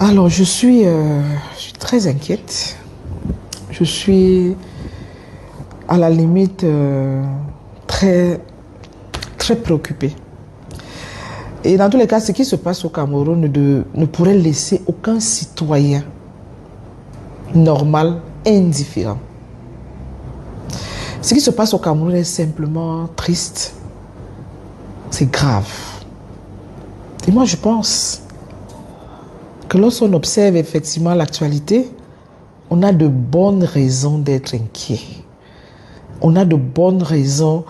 Alors, je suis très inquiète. Je suis à la limite très préoccupée. Et dans tous les cas, ce qui se passe au Cameroun ne pourrait laisser aucun citoyen normal indifférent. Ce qui se passe au Cameroun est simplement triste. C'est grave. Et moi, je pense que lorsqu'on observe effectivement l'actualité, on a de bonnes raisons d'être inquiet. On a de bonnes raisons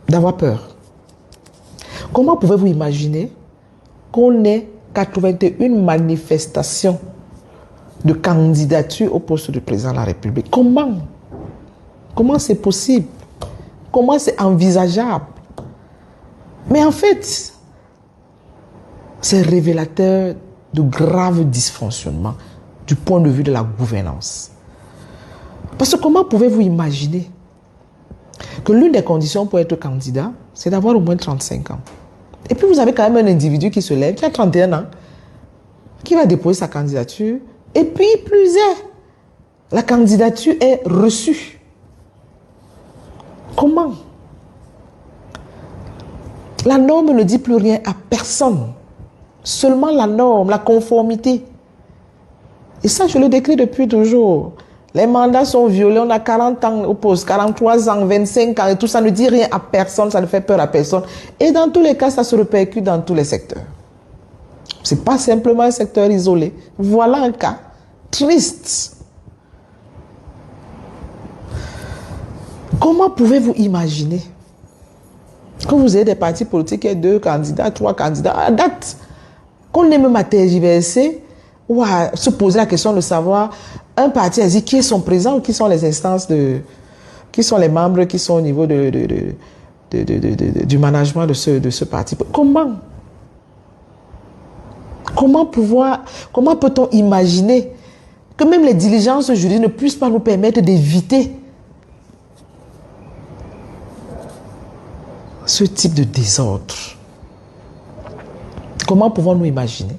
d'avoir peur. Comment pouvez-vous imaginer qu'on ait 81 manifestations de candidature au poste de président de la République? Comment c'est possible? Comment c'est envisageable? Mais en fait, c'est révélateur de graves dysfonctionnements du point de vue de la gouvernance. Parce que comment pouvez-vous imaginer que l'une des conditions pour être candidat, c'est d'avoir au moins 35 ans. Et puis vous avez quand même un individu qui se lève, qui a 31 ans, qui va déposer sa candidature. Et puis, plus est, la candidature est reçue. Comment? La norme ne dit plus rien à personne. Seulement la norme, la conformité. Et ça, je le décris depuis toujours. Les mandats sont violés, on a 40 ans au poste, 43 ans, 25 ans, et tout ça ne dit rien à personne, ça ne fait peur à personne. Et dans tous les cas, ça se répercute dans tous les secteurs. Ce n'est pas simplement un secteur isolé. Voilà un cas triste. Comment pouvez-vous imaginer que vous ayez des partis politiques et 2 candidats, 3 candidats à date, qu'on ait même à tergiverser ou à se poser la question de savoir un parti a dit qui est son président ou qui sont les instances qui sont les membres qui sont au niveau du management de ce parti. Comment peut-on imaginer que même les diligences juridiques ne puissent pas nous permettre d'éviter ce type de désordre? Comment pouvons-nous imaginer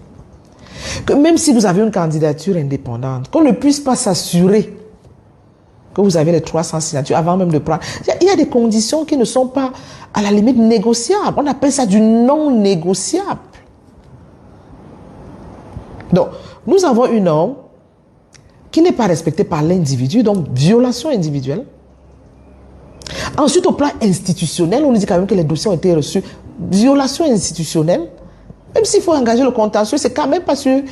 que même si vous avez une candidature indépendante, qu'on ne puisse pas s'assurer que vous avez les 300 signatures avant même de prendre. Il y a des conditions qui ne sont pas à la limite négociables. On appelle ça du non négociable. Donc, nous avons une norme qui n'est pas respectée par l'individu, donc violation individuelle. Ensuite, au plan institutionnel, on nous dit quand même que les dossiers ont été reçus. Violation institutionnelle. Même s'il faut engager le contentieux, c'est quand même pas sur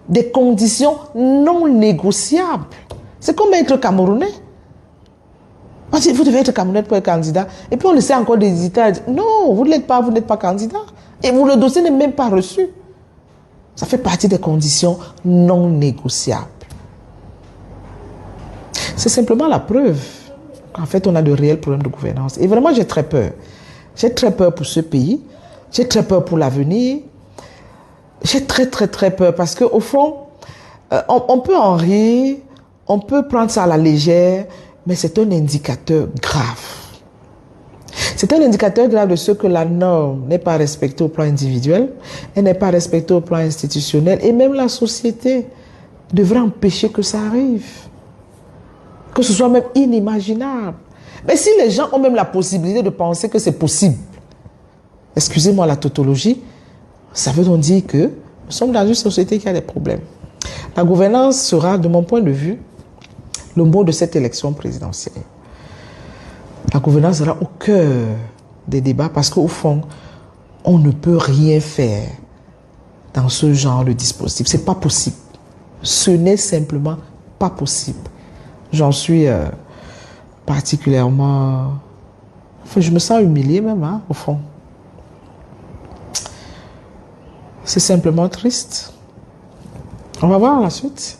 des conditions non négociables. C'est comme être camerounais. On dit, vous devez être camerounais pour être candidat. Et puis on essaie encore d'hésiter. Non, vous ne l'êtes pas, vous n'êtes pas candidat. Et le dossier n'est même pas reçu. Ça fait partie des conditions non négociables. C'est simplement la preuve qu'en fait, on a de réels problèmes de gouvernance. Et vraiment, j'ai très peur. J'ai très peur pour ce pays. J'ai très peur pour l'avenir. J'ai très peur parce qu'au fond, on peut en rire, on peut prendre ça à la légère, mais c'est un indicateur grave. C'est un indicateur grave de ce que la norme n'est pas respectée au plan individuel, elle n'est pas respectée au plan institutionnel, et même la société devrait empêcher que ça arrive. Que ce soit même inimaginable. Mais si les gens ont même la possibilité de penser que c'est possible, excusez-moi la tautologie, ça veut donc dire que nous sommes dans une société qui a des problèmes. La gouvernance sera, de mon point de vue, le mot de cette élection présidentielle. La gouvernance sera au cœur des débats parce qu'au fond, on ne peut rien faire dans ce genre de dispositif. Ce n'est pas possible. Ce n'est simplement pas possible. J'en suis particulièrement... Enfin, je me sens humiliée même, hein, au fond. C'est simplement triste. On va voir la suite.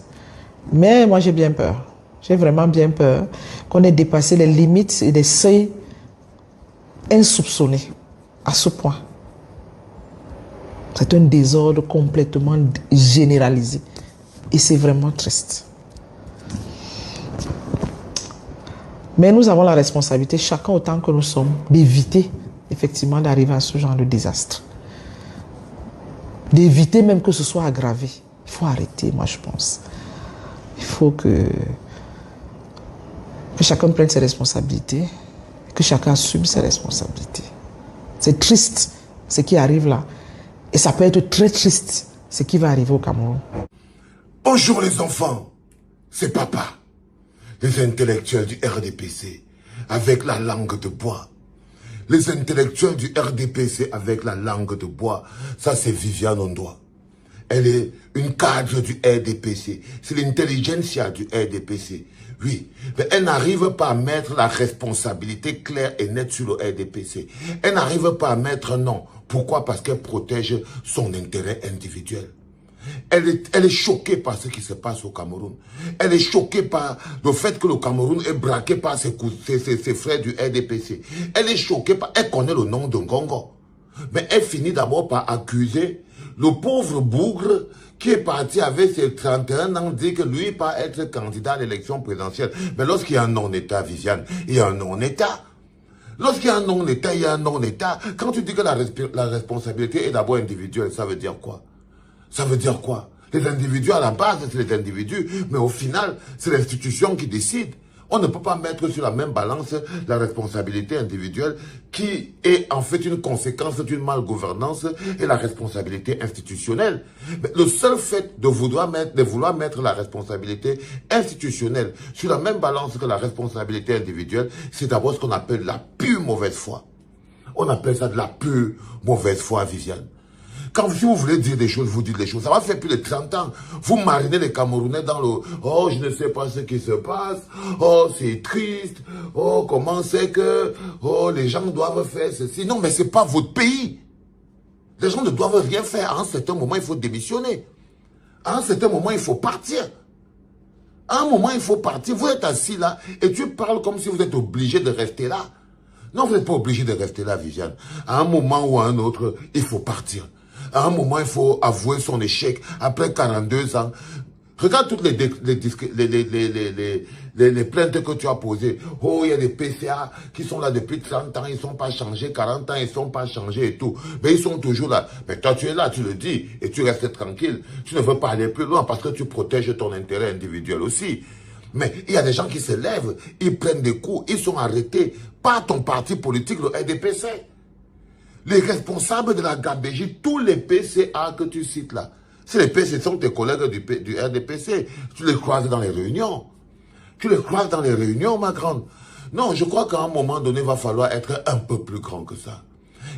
Mais moi, j'ai bien peur. J'ai vraiment bien peur qu'on ait dépassé les limites et les seuils insoupçonnés à ce point. C'est un désordre complètement généralisé. Et c'est vraiment triste. Mais nous avons la responsabilité, chacun autant que nous sommes, d'éviter effectivement d'arriver à ce genre de désastre. d'éviter même que ce soit aggravé. Il faut arrêter, moi je pense. Il faut que chacun prenne ses responsabilités, que chacun assume ses responsabilités. C'est triste ce qui arrive là. Et ça peut être très triste ce qui va arriver au Cameroun. Bonjour les enfants, c'est papa. Les intellectuels du RDPC avec la langue de bois. Les intellectuels du RDPC avec la langue de bois, ça c'est Viviane Ondoa. Elle est une cadre du RDPC. C'est l'intelligentsia du RDPC. Oui, mais elle n'arrive pas à mettre la responsabilité claire et nette sur le RDPC. Elle n'arrive pas à mettre un nom. Pourquoi? Parce qu'elle protège son intérêt individuel. Elle est choquée par ce qui se passe au Cameroun. Elle est choquée par le fait que le Cameroun est braqué par ses frères du RDPC. Elle est choquée par... Elle connaît le nom de Ngongo. Mais elle finit d'abord par accuser le pauvre bougre qui est parti avec ses 31 ans, dit que lui pas être candidat à l'élection présidentielle. Mais lorsqu'il y a un non-État, Viviane, il y a un non-État. Lorsqu'il y a un non-État, il y a un non-État. Quand tu dis que la responsabilité est d'abord individuelle, ça veut dire quoi? Ça veut dire quoi? Les individus, à la base, c'est les individus, mais au final, c'est l'institution qui décide. On ne peut pas mettre sur la même balance la responsabilité individuelle qui est en fait une conséquence d'une malgouvernance et la responsabilité institutionnelle. Mais le seul fait de vouloir mettre la responsabilité institutionnelle sur la même balance que la responsabilité individuelle, c'est d'abord ce qu'on appelle la pure mauvaise foi. On appelle ça de la pure mauvaise foi, Viviane. Quand si vous voulez dire des choses, vous dites des choses. Ça va faire plus de 30 ans. Vous marinez les Camerounais dans le « Oh, je ne sais pas ce qui se passe. Oh, c'est triste. Oh, comment c'est que... Oh, les gens doivent faire ceci. » Non, mais ce n'est pas votre pays. Les gens ne doivent rien faire. À un certain moment, il faut démissionner. À un certain moment, il faut partir. À un moment, il faut partir. Vous êtes assis là et tu parles comme si vous êtes obligé de rester là. Non, vous n'êtes pas obligé de rester là, Viviane. À un moment ou à un autre, il faut partir. À un moment, il faut avouer son échec après 42 ans. Regarde toutes les plaintes que tu as posées. Oh, il y a des PCA qui sont là depuis 30 ans, ils ne sont pas changés, 40 ans, ils ne sont pas changés et tout. Mais ils sont toujours là. Mais toi, tu es là, tu le dis, et tu restes tranquille. Tu ne veux pas aller plus loin parce que tu protèges ton intérêt individuel aussi. Mais il y a des gens qui se lèvent, ils prennent des coups, ils sont arrêtés par ton parti politique, le RDPC. Les responsables de la Gambégie, tous les PCA que tu cites là, les PCA sont tes collègues du RDPC. Tu les croises dans les réunions. Tu les croises dans les réunions, ma grande. Non, je crois qu'à un moment donné, il va falloir être un peu plus grand que ça.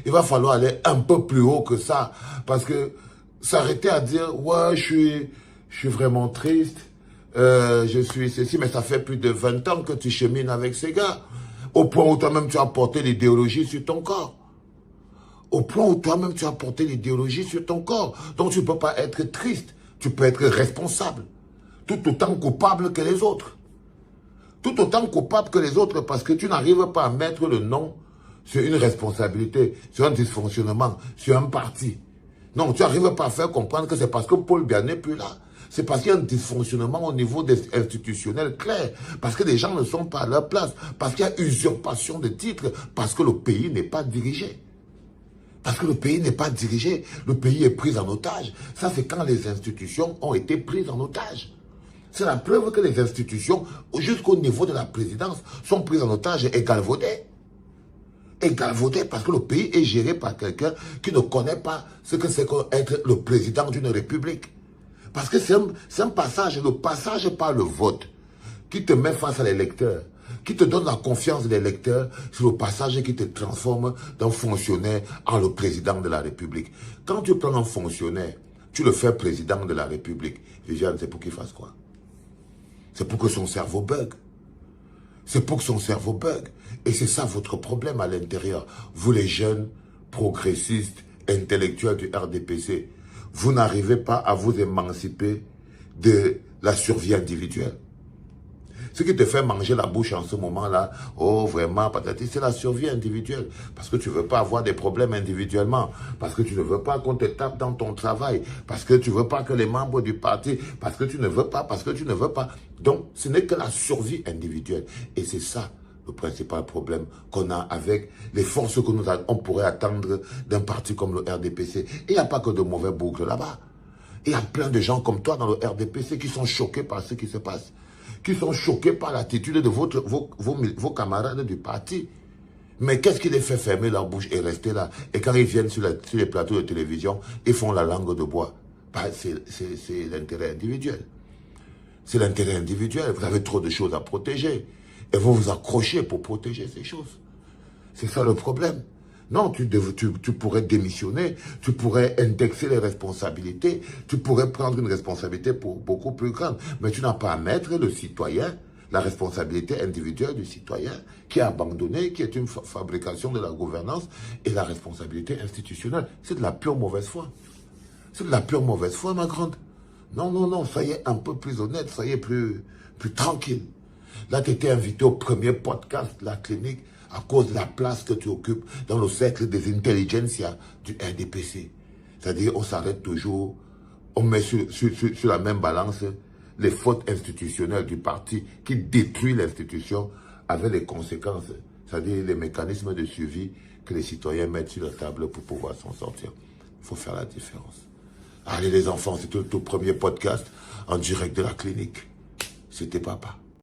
Il va falloir aller un peu plus haut que ça. Parce que s'arrêter à dire, ouais, je suis vraiment triste, je suis ceci, mais ça fait plus de 20 ans que tu chemines avec ces gars. Au point où toi-même tu as porté l'idéologie sur ton corps. Au point où toi-même tu as porté l'idéologie sur ton corps. Donc tu ne peux pas être triste. Tu peux être responsable. Tout autant coupable que les autres. Tout autant coupable que les autres parce que tu n'arrives pas à mettre le nom sur une responsabilité, sur un dysfonctionnement, sur un parti. Non, tu n'arrives pas à faire comprendre que c'est parce que Paul Biya n'est plus là. C'est parce qu'il y a un dysfonctionnement au niveau institutionnel clair. Parce que les gens ne sont pas à leur place. Parce qu'il y a usurpation de titres. Parce que le pays n'est pas dirigé. Parce que le pays n'est pas dirigé, le pays est pris en otage. Ça, c'est quand les institutions ont été prises en otage. C'est la preuve que les institutions, jusqu'au niveau de la présidence, sont prises en otage et galvaudées. Et galvaudées parce que le pays est géré par quelqu'un qui ne connaît pas ce que c'est qu'être le président d'une république. Parce que c'est un passage, le passage par le vote, qui te met face à l'électeur, qui te donne la confiance des électeurs, c'est le passage qui te transforme d'un fonctionnaire en le président de la République. Quand tu prends un fonctionnaire, tu le fais président de la République. Viviane, c'est pour qu'il fasse quoi? C'est pour que son cerveau bug. C'est pour que son cerveau bug. Et c'est ça votre problème à l'intérieur. Vous les jeunes, progressistes, intellectuels du RDPC, vous n'arrivez pas à vous émanciper de la survie individuelle. Ce qui te fait manger la bouche en ce moment-là, oh vraiment, patati, c'est la survie individuelle. Parce que tu ne veux pas avoir des problèmes individuellement. Parce que tu ne veux pas qu'on te tape dans ton travail. Parce que tu ne veux pas que les membres du parti, parce que tu ne veux pas, parce que tu ne veux pas. Donc, ce n'est que la survie individuelle. Et c'est ça le principal problème qu'on a avec les forces que on pourrait attendre d'un parti comme le RDPC. Et il n'y a pas que de mauvais boucles là-bas. Il y a plein de gens comme toi dans le RDPC qui sont choqués par ce qui se passe, qui sont choqués par l'attitude de vos camarades du parti. Mais qu'est-ce qui les fait fermer leur bouche et rester là? Et quand ils viennent sur les plateaux de télévision, ils font la langue de bois. Bah, c'est l'intérêt individuel. C'est l'intérêt individuel. Vous avez trop de choses à protéger. Et vous vous accrochez pour protéger ces choses. C'est ça le problème. Non, tu pourrais démissionner, tu pourrais indexer les responsabilités, tu pourrais prendre une responsabilité beaucoup plus grande. Mais tu n'as pas à mettre le citoyen, la responsabilité individuelle du citoyen qui est abandonné, qui est une fabrication de la gouvernance et la responsabilité institutionnelle. C'est de la pure mauvaise foi. C'est de la pure mauvaise foi, ma grande. Non, non, non, soyez un peu plus honnête, soyez plus tranquille. Là, tu étais invité au premier podcast de la clinique à cause de la place que tu occupes dans le cercle des intelligentsias du RDPC. C'est-à-dire, on s'arrête toujours, on met sur la même balance les fautes institutionnelles du parti qui détruit l'institution avec les conséquences, c'est-à-dire les mécanismes de suivi que les citoyens mettent sur la table pour pouvoir s'en sortir. Il faut faire la différence. Allez les enfants, c'était le tout premier podcast en direct de la clinique. C'était papa.